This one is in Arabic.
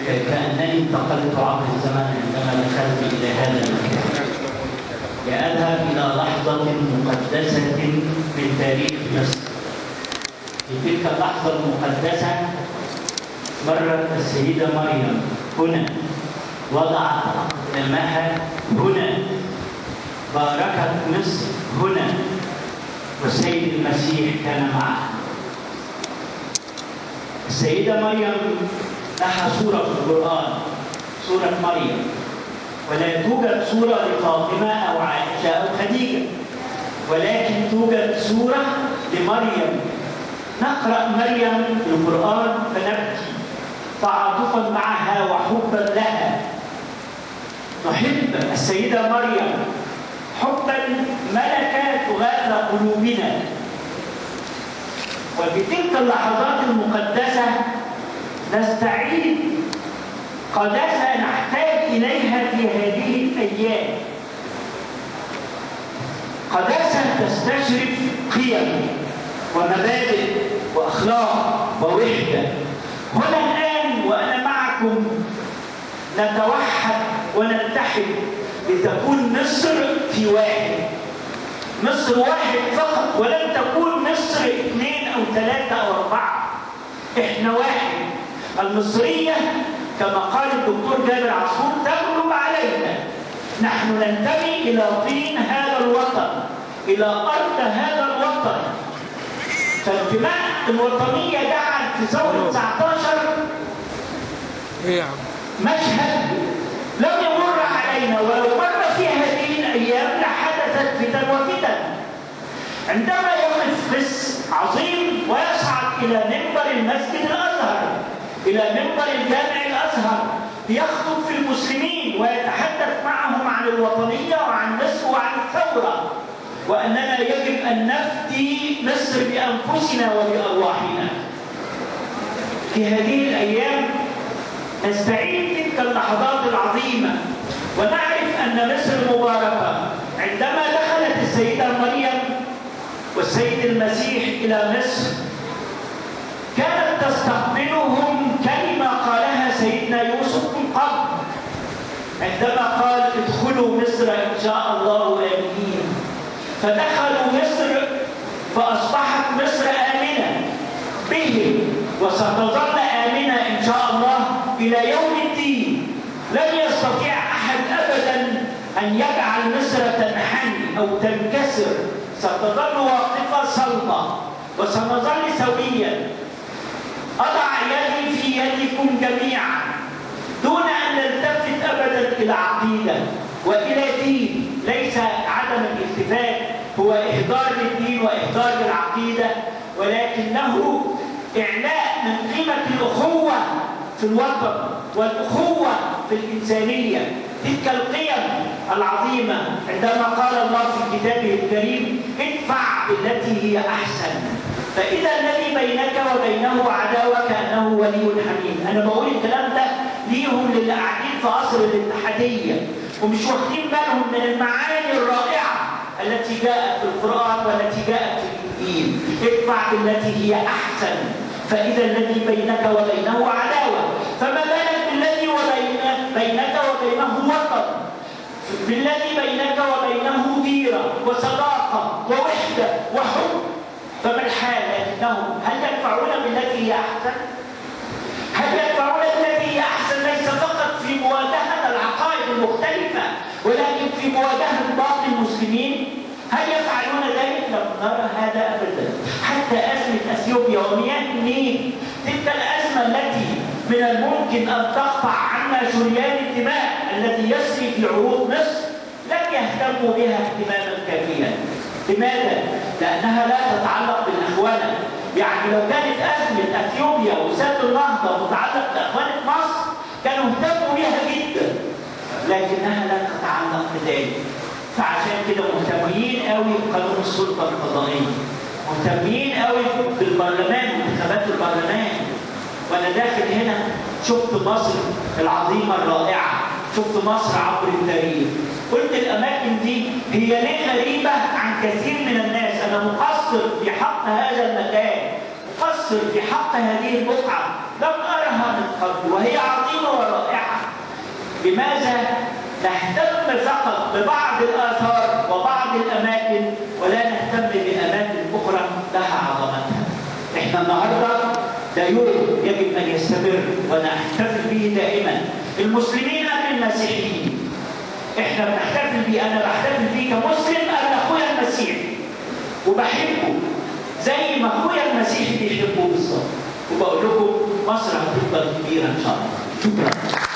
كأنني انتقلت عبر الزمن عندما دخلت إلى هذا المكان. لأذهب إلى لحظة مقدسة من تاريخ مصر. في تلك اللحظة المقدسة مرت السيدة مريم هنا، وضعت أقدامها هنا، باركت مصر هنا، والسيد المسيح كان معها. السيدة مريم لها صورة في القرآن، صورة مريم، ولا توجد صورة لفاطمة أو عائشة أو خديجة، ولكن توجد صورة لمريم. نقرأ مريم في القرآن فنبكي تعاطفا معها وحبا لها. نحب السيدة مريم حبا ملك غاث قلوبنا. وفي تلك اللحظات المقدسة نستعيد قداسة نحتاج إليها في هذه الأيام، قداسة تستشرف قيم ومبادئ وأخلاق ووحدة. هنا الآن وأنا معكم نتوحد ونتحد لتكون مصر في واحد، مصر واحد فقط، ولن تكون مصر 2 أو 3 أو 4. إحنا واحد. المصرية كما قال الدكتور جابر عاشور تغلب علينا. نحن ننتمي إلى طين هذا الوطن، إلى أرض هذا الوطن. فانتماء الوطنية جعل في ثورة 19 مشهد لم يمر علينا، ولو مر في هذه الأيام لحدثت فتن وفتن. عندما يقف قس عظيم ويصعد إلى منبر المسجد الأزهر، إلى منبر الجامع الأزهر، يخطب في المسلمين ويتحدث معهم عن الوطنية وعن مصر وعن الثورة، وأننا يجب أن نفدي مصر بأنفسنا وبأرواحنا. في هذه الأيام نستعيد تلك اللحظات العظيمة ونعرف أن مصر مباركة. عندما دخلت السيدة مريم والسيد المسيح إلى مصر كانت تستقبلهم كلمة قالها سيدنا يوسف من قبل، عندما قال ادخلوا مصر إن شاء الله آمنين. فدخلوا مصر فأصبحت مصر آمنة بهم، وستظل آمنة إن شاء الله إلى يوم الدين. لن يستطيع أحد أبدا أن يجعل مصر تنحني أو تنكسر، ستظل واقفة صلبة وسنظل سويا. أضع يدي في يدكم جميعا دون أن نلتفت أبدا إلى عقيدة وإلى دين. ليس عدم الالتفات هو إهدار للدين وإهدار للعقيدة، ولكنه إعلاء من قيمة الأخوة في الوطن والأخوة في الإنسانية، تلك القيم العظيمة. عندما قال الله في كتابه الكريم ادفع بالتي هي أحسن، فإذا الذي بينك وبينه عداوة كأنه ولي حميم. أنا بقول الكلام ده ليهم للي قاعدين في قصر الاتحادية ومش واخدين بالهم من المعاني الرائعة التي جاءت في القرآن والتي جاءت في الإنجيل. ادفع بالتي هي أحسن، فإذا الذي بينك وبينه عداوة، فما بالك بالذي بينك وبينه وطن، بالذي بينك وبينه ديرة وصداقة ووحدة وحب. فما الحال لكنهم هل يدفعون بالتي هي أحسن؟ هل يدفعون بالتي هي أحسن ليس فقط في مواجهة العقائد المختلفة، ولكن في مواجهة باقي المسلمين؟ هل يفعلون ذلك؟ لم نرى هذا أبدا. حتى أزمة أثيوبيا ومياه النيل، تلك الأزمة التي من الممكن أن تقطع عنا شريان الدماء الذي يسري في عروق مصر، لم يهتموا بها اهتماما كافيا. لماذا؟ لأنها لا تتعلق بالأخوان. يعني لو كانت أزمة أثيوبيا وسد النهضة متعلق بأخوانة مصر كانوا اهتموا بها جدا، لكنها لا تتعلق بذلك. فعشان كده مهتمين قوي بقانون السلطة القضائية، مهتمين قوي بالبرلمان وانتخابات البرلمان. وأنا داخل هنا شفت مصر العظيمة الرائعة، شفت مصر عبر التاريخ. قلت الأماكن دي هي ليه غريبة عن كثير من الناس. أنا مقصر في حق هذا المكان قصر في حق هذه البقعة لم أرها من قبل وهي عظيمة ورائعة. لماذا نهتم فقط ببعض الآثار وبعض الأماكن ولا نهتم بأماكن أخرى لها عظمتها؟ إحنا النهاردة ده يوم يجب أن يستمر ونحتفل به دائما، المسلمين قبل المسيحيين. إحنا بنحتفل به، أنا بحتفل به كمسلم قبل أخويا المسيحي وبحبه زي ما أخويا المسيحي بيحبه بالظبط. وبقول لكم مصر هتفضل كبيرة إن شاء الله. شكرا.